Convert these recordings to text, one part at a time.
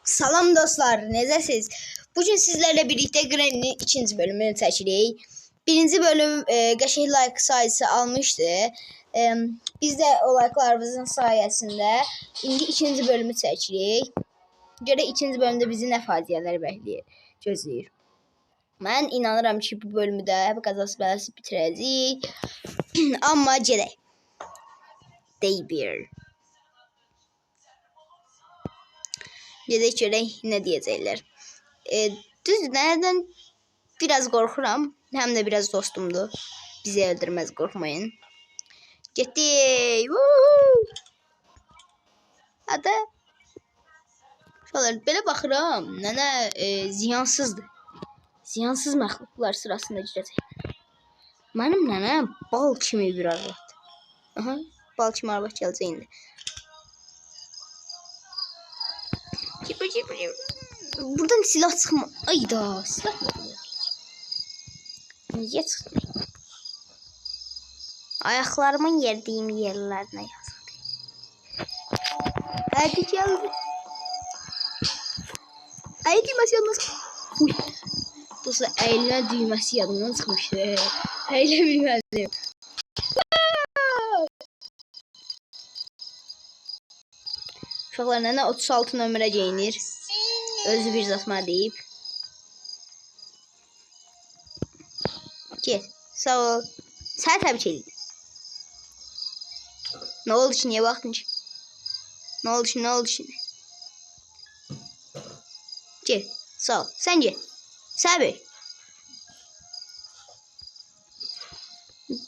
Salam dostlar, necəsiz? Bugün sizlərlə birlikdə Granny'nin ikinci bölümünü çəkirik. Birinci bölüm qəşəng like sayısı almışdı. Biz də o like'larımızın sayəsində indi ikinci bölümü çəkirik. Görək ikinci bölümdə bizi nə faciələr gözləyir. Mən inanıram ki, bu bölümü də qazası bəlası bitirəcəyik. Amma gedək. Day 1. Gedək görək nə deyəcəklər. Düzdür, nədən biraz qorxuram. Həm də biraz dostumdur. Bizi öldürməz, qorxmayın. Getdik. Hadi. Şöyle belə baxıram. Nənə ziyansızdır. Ziyansız məxluqlar sırasında girəcək. Mənim nənəm bal kimi bir arvad. Aha, bal kimi arvad gələcək indi. Buradan silah çıxma. Ayda, silah mı? Niyə çıxmır? Ayaqlarımın yerdiyim yerlərinə yazıldı. Hadi gəldi. Ay düyməsi yadımdan çıxmış. Dostlar, əylənə düyməsi yadımdan çıxmışdı. Əylə bilmədim. Uşaqlar, nənə 36 nömrə geyinir. Özü bir zatma deyib. Get, sağ ol. Səni təbrik edirəm. Nə oldu ki, niyə baxdın ki? Nə oldu ki? Get, sağ ol. Sən get. Səbir.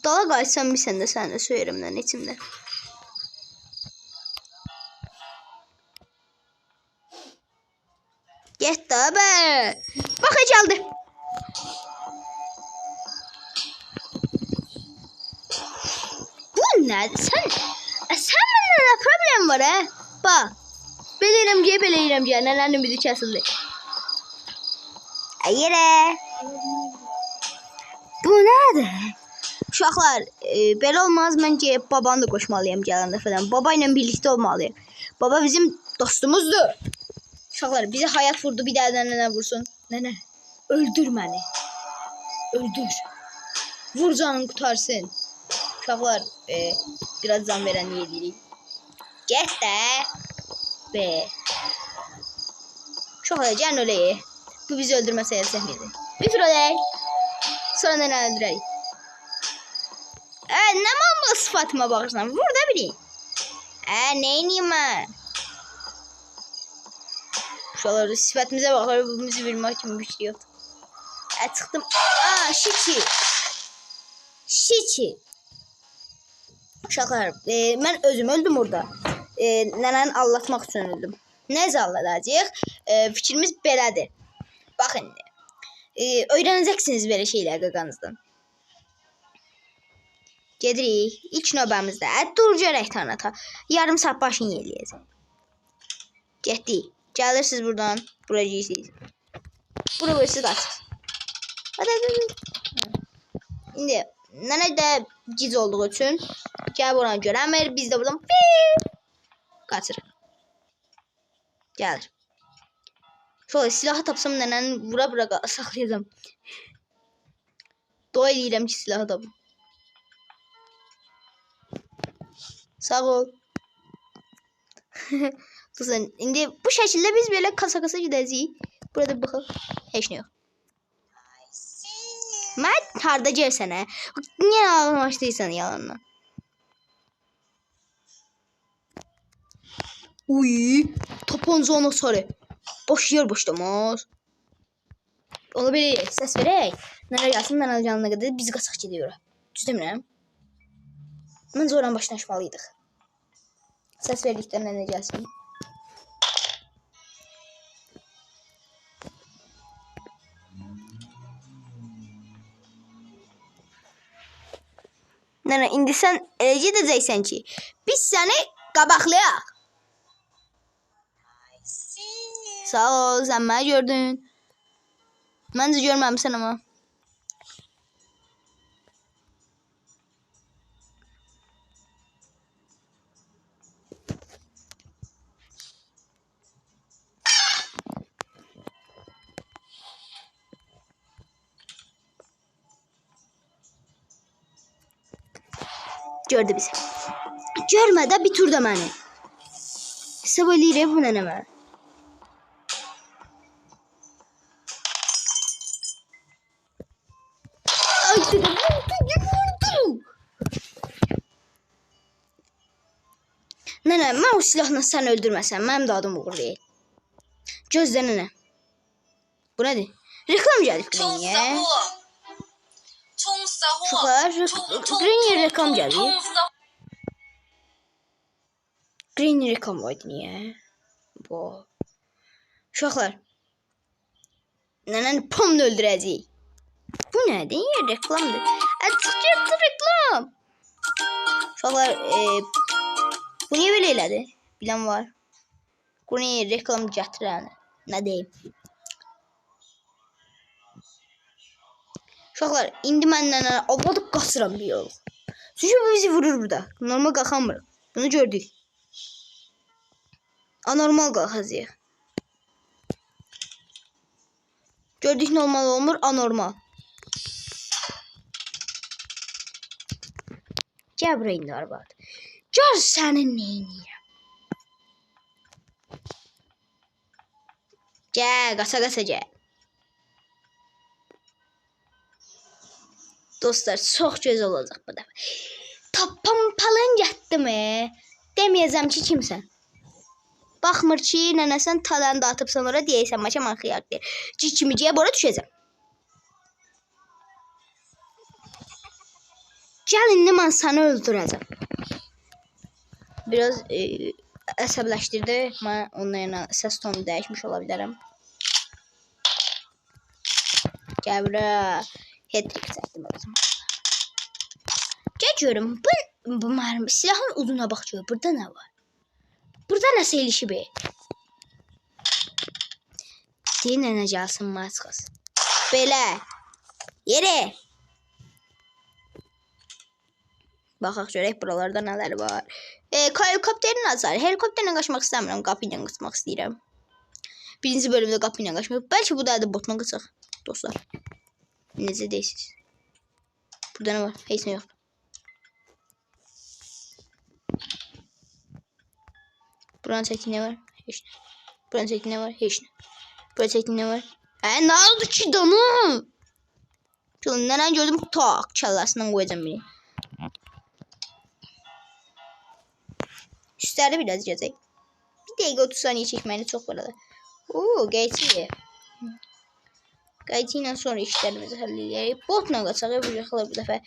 Dala qayıtsam bir sən də səni də söyürəm də içimdə. Get də be. Bax, gəldi. Bu nədir? Sən məndən nə problem var, hə? Bax. Belə eləyirəm ki, nənənin ümidi kəsildi. Yerə. Bu nədir? Uşaqlar, belə olmaz. Mən ki, babanı da qoşmalıyam gələn dəfədən. Baba ilə birlikdə olmalıyıq. Baba bizim dostumuzdur. Uşaqlar, bizi hayat vurdu, bir daha nənə vursun. Nənə, öldür məni. Öldür. Vur, canın qutarsın. Uşaqlar, biraz can verən yedirik. Get də. Be. Uşaqlar, gəlin öləyik. Bu bizi öldürməsə yazsaqmıydı. Bitir ölək. Sonra nənə öldürək. Nə mamma sıfatıma baxırsan? Vur da bileyim. Neyniyim mən? Uşaqlar, sifətimizə baxır, bu bizi bilmək kimi bir şey yoxdur. Çıxdım. Şiki. Uşaqlar, mən özüm öldüm orada. Nənəni allatmaq üçün öldüm. Necə alladacaq? Fikrimiz belədir. Baxın, öyrənəcəksiniz belə şeylər qaqanızdan. Gedirik. İlk növbəmizdə. Dur görək tanata. Yarım saat başını yeləyəcək. Getdik. Gəlirsiniz buradan. Buraya giyirsiniz. Bura qoyursuz açırsınız. Hadi. İndi nənə də gic olduğu üçün gəlib oranı görəmir. Biz də buradan qaçırıq. Gəlir. Şöyle silahı tapsam nənəni vura saxlayacağım. Dua edirəm ki, silahı tapım. Sağ ol. Dostlar, indi bu şəkildə biz belə kasa gedəcəyik. Burada baxaq. Heç nə yox. Mən harda gəlsən, hə? Niyə ağlamışdıysan yalandan? Uy, tapanca ona sarı. Boş yer boşlamaz. Ola belə səs verək. Nənə gəlsin, nənə canına qədər biz qaçaq gediyoruz. Düz demirəm? Məncə oranın başına açmalıydıq. Səs verdikdən nənə gəlsin. Nənə, indi sən elə gedəcəksən ki, biz səni qabaqlayaq. Sağ ol, sən məni gördün. Məncə görməmişsən amma. Gördü bizi. Görmədə bir turda məni. Hesab eləyirəm bu nənəmə. Ay, vurdu. Nənə, mən o silahla sən öldürməsən, mənim də adım uğur deyil. Gözlə nənə. Bu nədir? Reklam gəlib Green'yə. Uşaqlar, Green'yə reklam gəlib. Green reklam var niyə? Bu. Uşaqlar. Nənəni pomla öldürəcəyik. Bu nədir? Reklamdır. Çıxdı reklam. Uşaqlar, bu niyə belə elədi? Bilən var. Green reklam gətirən. Nə deyim? Uşaqlar, indi mən nənəni avladıb qaçıram bir yol. Çünki bu bizi vurur burada. Normal qalxamırıq. Bunu gördük. Anormal qalxacağıq. Gördük normal olmur, anormal. Gəl buraya indi arvad. Gör sənin neyniyəm. Gəl, qaça gəl. Dostlar, çox göz olacaq bu dəfə. Tapampalın getdi mi? Deməyəcəm ki, kimsən. Baxmır ki, nənəsən talanı da atıbsan ora deyəsən, maşa mən xiyar deyir. Cikimiciyə bora düşəcəm. Gəl, indi mən səni öldürəcəm. Biraz əsəbləşdirdi. Mən onunla səs tonu dəyişmiş ola bilərəm. Gəl bura. Hedrik çəkdim o zaman. Gəl görüm. Bu mərmi. Silahın uzuna bax gör. Burada nə var? Burada nəsə elişi be. Deyir nənə gəlsin maçqız. Belə. Yeri. Baxaq görək buralarda nələr var. Helikopterin azarı. Helikopterlə qaçmaq istəmirəm. Qapı ilə qaçmaq istəyirəm. Birinci bölümdə qapı ilə qaçmaq. Bəlkə bu da adı botla qaçaq. Dostlar. Necə deyirsiniz? Burada nə var? Heç nə yoxdur. Buranın çəkdiyi nə var? Heç nə. Buranın çəkdiyi nə var? Heç nə. Buranın çəkdiyi nə var? Nə oldu ki danım? Nənən gördüm tak kəllasından qoyacam beni. Üstləri biraz gəzək. Bir dəqiqə 30 saniyə çəkməyini çox var da. Oo, qayçı. Qayçı ilə sonra işlərimizi həll edək. Botla qaçaq yapacaqlar bu dəfə.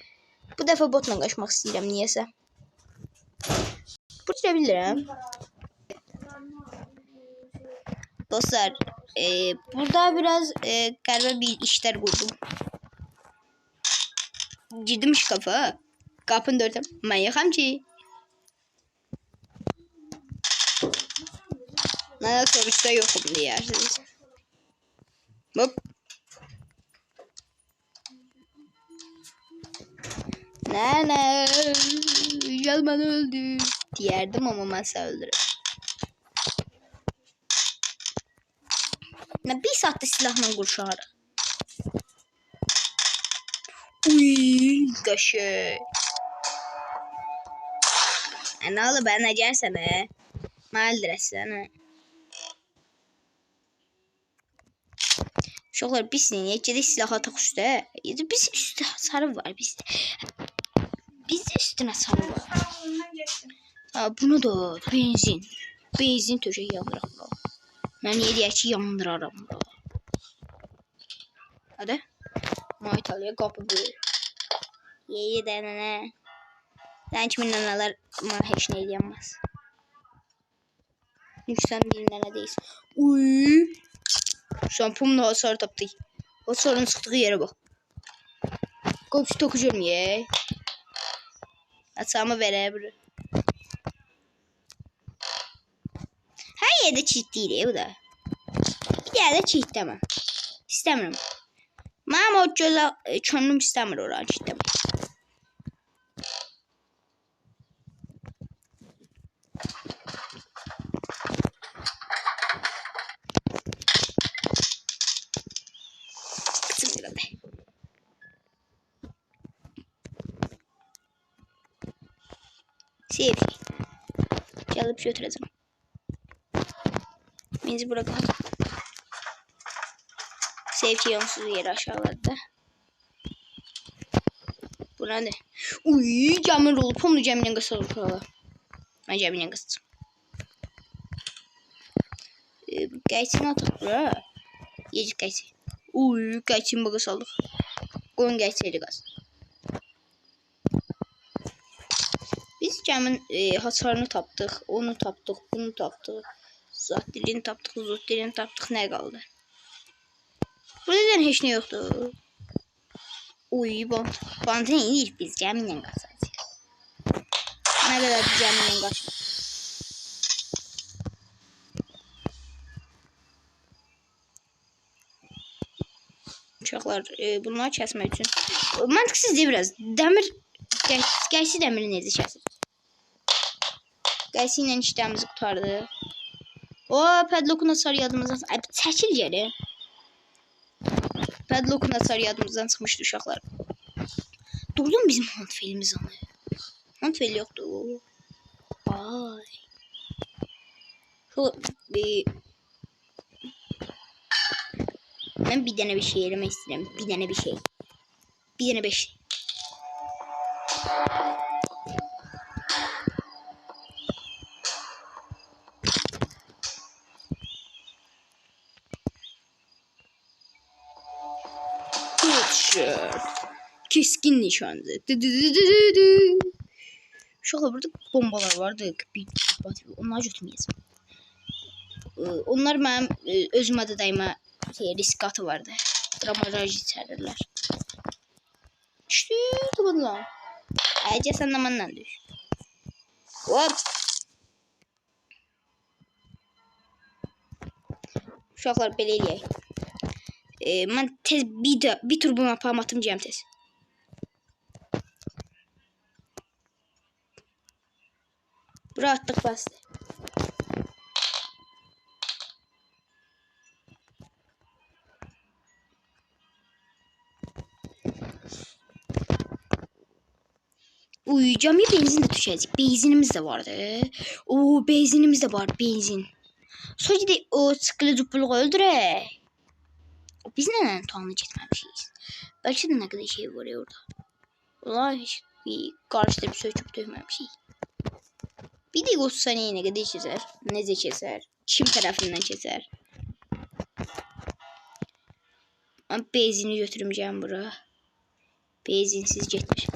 Bu dəfə botla qaçmaq istəyirəm niyəsə. Buraya bilirəm. Dostlar, burada biraz qəribə bir işlər qurdum. Girdim şkafa. Qapını dördüm. Mən yaxam ki. Mən soruşda yoxum deyirsiniz. Hop. Nənə, gəl məni öldür. Deyərdim, amma mən səni öldürəm. Bir saatdə silahla qurşarıq. Uy, qaşıq. Nə olub, nə gəlsən, Mən öldürəsən, Uşaqlar, biz neyək? Gedək silah ataq üstə. Biz üstə sarı var, bizdə. Bizdə üstünə sarı var. Bunu da benzin. Benzin töşək yandıraq. Mən niyə deyək ki, yandıraram. Hadi. Maytalıya qapı böyür. Yeyə də nənə. Sən kimin nənələr mənə heç nə edəməz. Sən bir nənə deyilsin. Uy. Şampumla hasar tapdık. Hasarın çıxdığı yerə bax. Qopçu toku görməyək. Açamı verə bura. Hər yerdə çit deyil bu da. Bir yerdə çit demə. İstəmirəm. Mənim o gözə könlüm istəmir oranı çit demə. Sevgi. Gelip götüreceğim. Bizi bırakalım. Sevgi yonsuz yeri aşağıladı. Bu ne? Uy, camın olup onu ceminin kısalım krala. Ben ceminin kısacağım. Geçsin atıp bura. Yecik geçsin. Uy, geçsin bakı saldık. Qoyun geçseydi qaz. Biz camın hasarını tapdıq. Onu tapdıq. Bunu tapdıq. Zat dilini tapdıq. Zot dilini tapdıq. Nə qaldı? Burada heç nə yoxdur. Uy, bantı neyik biz cəminlə qaçacağıq. Nə qədər biz cəminlə qaçmaq. Uşaqlar bunları kəsmək üçün. Mantıqsız deyil biraz. Dəmir, gəysi dəmiri necə kəsir? Gəysi ilə işləmizi qutardı. O, padlockun hasarı yadımızdan. Ay, çəkil geri. Padlockun hasarı yadımızdan çıxmışdı uşaqlar. Doğru mu bizim handfelimiz onu? Handfel yoxdur. Ay. Ben bir tane bir şey elemek istedim. Bir tane bir şey. Bir tane bir şey. Keskin nişancı. Uşaqlar burada bombalar vardı. Onlar götürməyəcəm. Onlar mənim özüm adı dayıma risk atı vardı. Dramajı içərirlər. Düşdü, tabadla. Əcə sən də mənlə düş. Hop. Uşaqlar belə eləyək. Mən tez bir tur buna apam atmayacağım tez. Bura atdıq bəsdir. Uy, camiye benzin de düşecek. Benzinimiz de vardı. Oo, benzinimiz de var. Benzin. Sonra de o sıkılı cupluğu öldürek. Biz neden tuğanı gitmemişiz? Belki de ne kadar şey var ya orada. Vallahi hiç karşıda bir söküp dövmemişiz. Bir de o saniye ne kadar keser. Nece keser. Kim tarafından keser. Ben benzini götürmeyeceğim buraya. Benzinsiz gitmiş.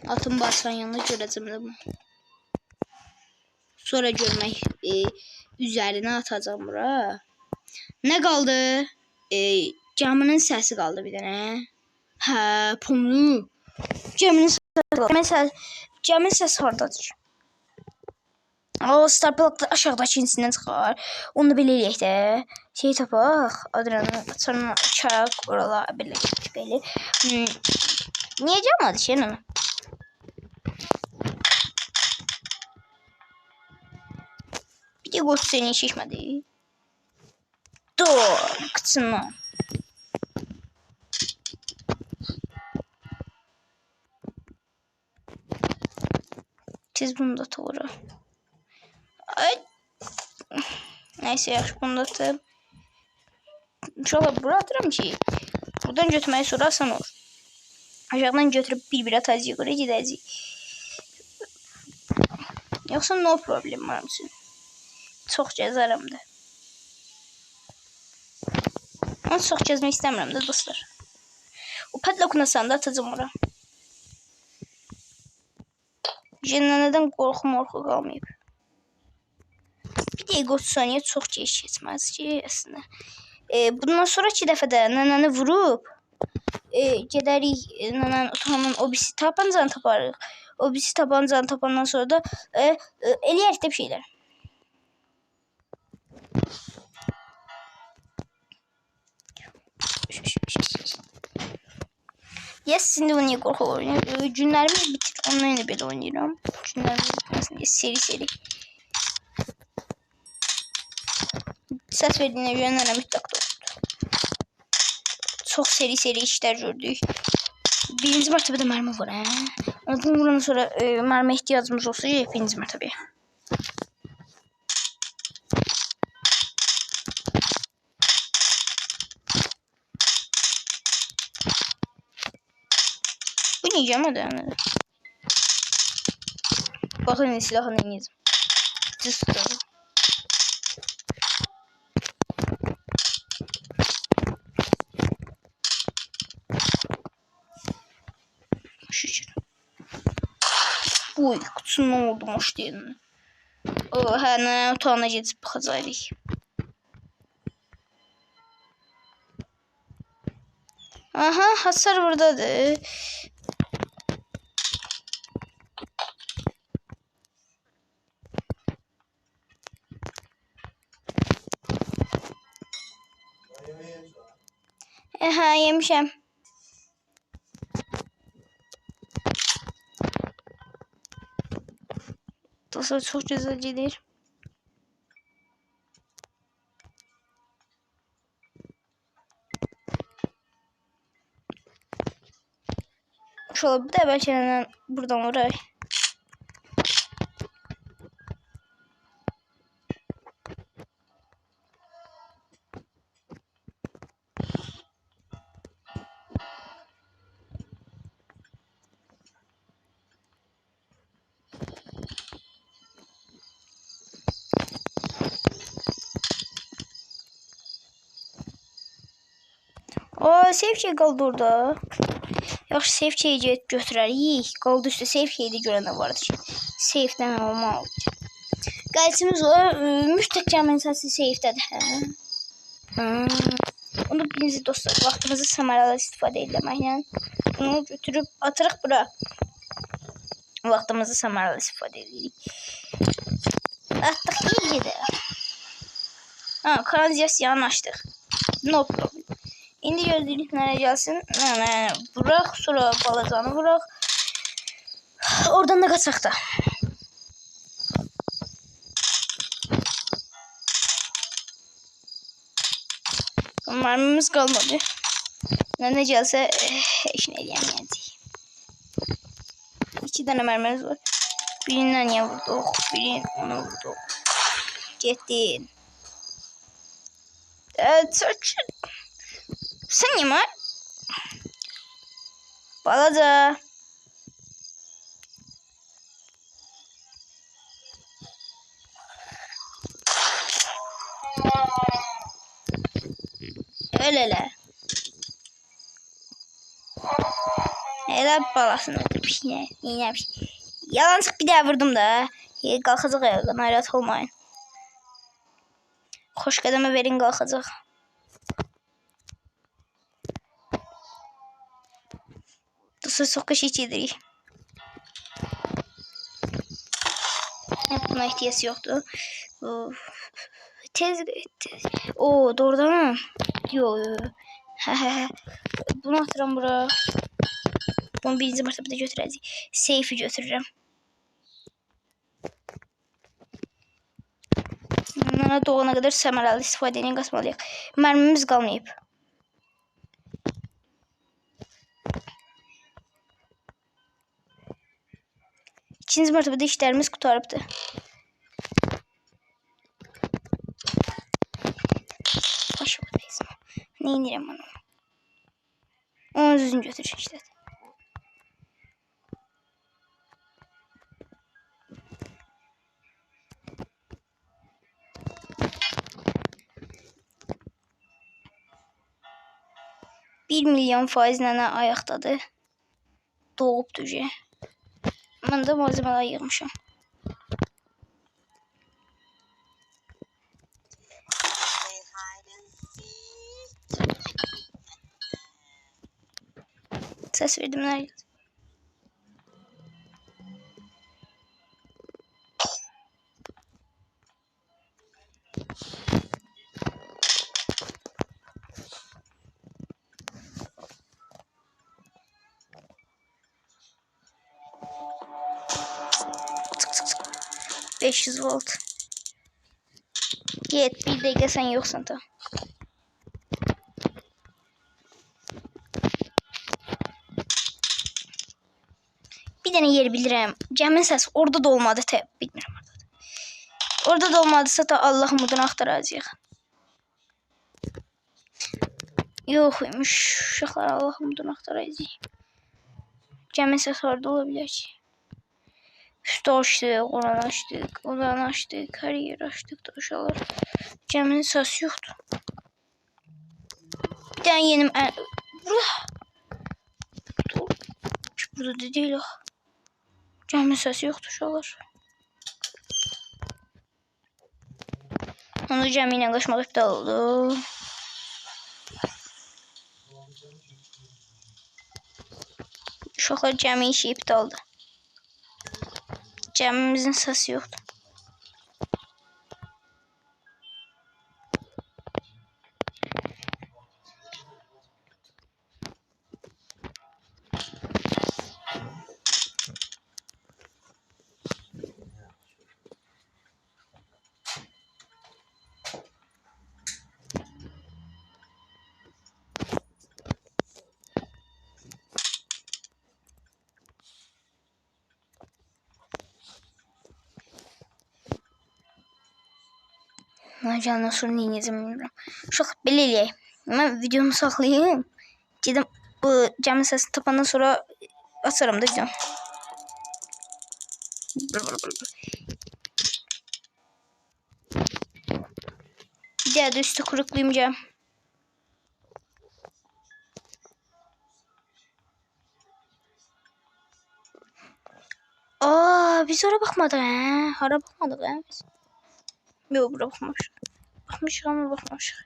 Atın basan yanına görəcəm. Sonra görmək üzərinə atacağım bura. Nə qaldı? Camının səsi qaldı bir dənə. Hə, ponu. Camının səsi qaldı. Məsəl, camın səsi hardadır? O, Starblock'da aşağıdakı insindən çıxar. Onu da belə eləyək də. Şey tapaq. Adranı sonra çaraq oralar belə belə. Niyə cam adı şeyin onu? Bir de ghost seni şişmedi. Dur kısmı. Siz bunu da doğru. Ay. Neyse ya bunu da atıp. İnşallah buraya atıram ki. Buradan götürmeyi sorarsan olur. Aşağıdan götürüp bir atacağız yukarı gideceğiz. Yoksa no problem var mısın? Çok cezarımdı. Ama çok cezmek istemiyorum da dostlar. O padlock'una sandı atacağım oraya. Cennetten korku kalmayıp. Bir de Ghost saniye çok geç etmez ki aslında. Bundan sonraki dəfədə nananı vurup gedərik nanan utanın obisi tapancan taparıq. Obisi tapancan tapandan sonra da eləyərik də bir şeylər. Yes, şimdi bunu korku oynuyorum. Günlerimiz bitir. Onunla da böyle oynuyorum. Günlerimiz bitmesin diye seri. Ses verdiğine göre mütləq doğrudur. çok seri işler gördük. Birinci mertebede mermi var. Ondan vurandan sonra mermi ihtiyacımız olsa birinci mertebeye. Bu niye ama da bakın ne silahını yiyeceğim. Cıstığı. Şükür. Uy, kutusu ne oldu hoş değil mi? O her otağına gidip bakacağız. Aha, hasar buradadır. Aha, yemişim. Dostlar çok güzel gelir. Şöyle bir de belki buradan oraya. O sevki qaldı orada. Yaxşı sevkiyi götürərik. Qaldı üstə sevkiyi də görənə vardı ki. Seyfdən olmalı. Qayçımız o müstəkkəm əsası seyfdədir. Onu birinci dostlar vaxtımızı səmərəli istifadə etməklə bunu götürüb atırıq bura. Vaxtımızı səmərəli istifadə edirik. Atdıq iyi gedir. Kanalizasiyanı açdıq. No problem. İndi gözlük nereye gelsin? Bırak, sonra balacanı bırak. Oradan da kaçak da. Mermimiz kalmadı. Ne gelse hiç ne diyemeyeceğiz. 2 tane mermimiz var. Birinden ya vurduk, birini ona vurduk. Gittin. Sen ne var? Balaca. Öyle. Elə balasını öldürmüş yine. Yiyəmiş. Yalancıq bir daha vurdum da. Qalxacaq ayağa, narahat olmayın. Xoş qədəmə verin, qalxacaq. Dostlar çok kaşık yedirik. Buna ihtiyaç yoktu. Tez. Oo, doğrudan mı? Yo. Bunu atıram buraya. Bunu birinci mertebede götüreceğiz. Seyfi götürürüm. Bunlara doğana kadar səmərəli istifadəni qasmalıyıq. Mermimiz qalmayıb. İkinci mertebede işlerimiz kurtarıbdı. Başımdayız. Ne indirəm onu? Onu düzgün götürəcək işte. Bir milyon faizlə ayaqdadır. Doğub düzce. Mən də malzemələr yığmışam. Ses verdim nerede? Tık. 500 volt. Yet bir dakika sen yoksan da. Bir dənə yer bilirəm. Cəmin səsi orada da olmadı. Bilmirəm orada. Orada da olmadısa da Allah umudunu axtaracağıq. Yox imiş. Uşaqlar Allah umudunu axtaracağıq. Cəmin səsi orada ola bilər ki. Üstü açdıq, oranı açdıq, oranı açdıq, hər yeri açdıq da uşaqlar. Cəmin səsi yoxdur. Bir dənə yenim... Burada da deyil o. Cəmin səsi yoxdur uşaqlar. Onu cəmi ilə qaçmaq iptal oldu. Uşaqlar cəmi işi iptaldır. Cəmimizin səsi yoxdur. Candan sonra neyəcəm bilmirəm. Uşaq belə eləyək. Mən videomu saxlayayım. Gedim bu cəmin səsini tapandan sonra açarım da videomu. Bir daha da üstü kuruklayacağım. Biz oraya bakmadık ha. Hara bakmadık ha biz. Yok bura bakmamışıq. Bakmışıq ama bakmamışıq.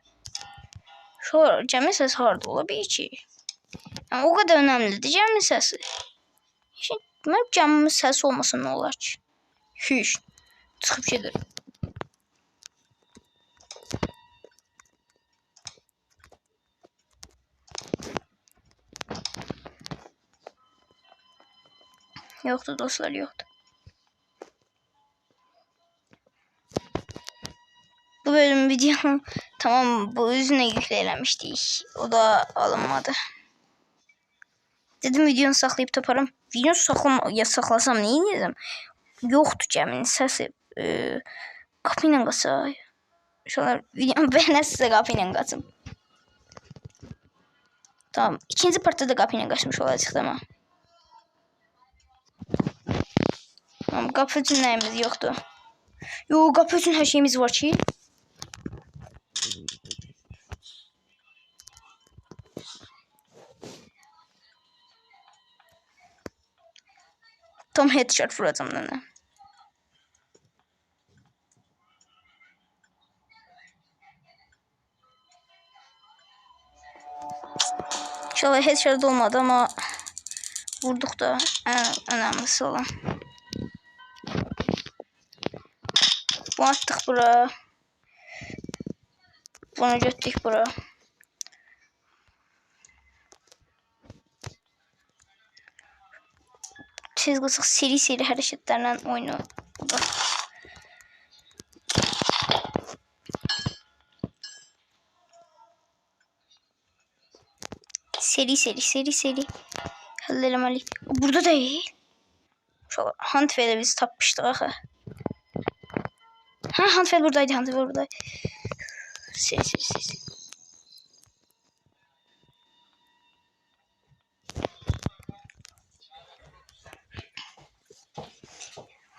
Sonra cəmin səsi harda ola bilər ki? Yani o kadar önemlidir cəmin səsi. Mən cəmin səsi olmasa nə olar ki? Hiç. Çıxıb gedir. Yoxdur dostlar, yoxdur. Bu bölüm videomu tamam bu üzüne yüklemiştik. O da alınmadı. Dedim videonu saxlayıb taparım. Videonu saxlasam nə edəcəm? Yoxdur cəmin səsi. Qapı ilə qaçaq. Şunlar videomu bəyənəsinizsə qapı ilə qaçım. Tamam. İkinci partda da qapı ilə qaçmış olacaq tamam. Tamam, qapı üçün nəyimiz yoxdur. Yox, qapı üçün hər şeyimiz var ki. Tam headshot vuracağım lan. İnşallah headshot olmadı ama vurduk da en önemlisi olan. Bu attık bura. Bunu götürdük bura. Tez qısıq seri hərəkətlərlə oyunu. Seri. Həll eləməliyik. Burada deyil. Handfel'e biz tapmışdık axı. Ha, Handfel buradaydı, Seri.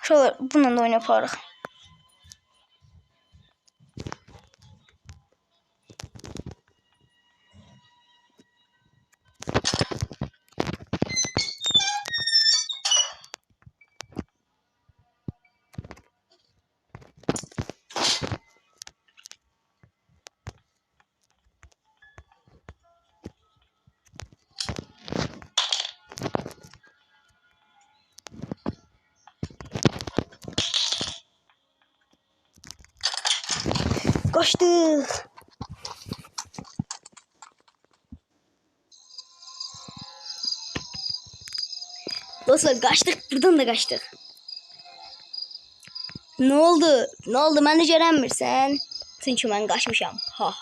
Şöyle bununla da oynayıp yaparıq. Kaçtık. Dostlar kaçtık. Buradan da kaçtık. Ne oldu? Məni görənmirsən? Çünki mən qaçmışam. Ha.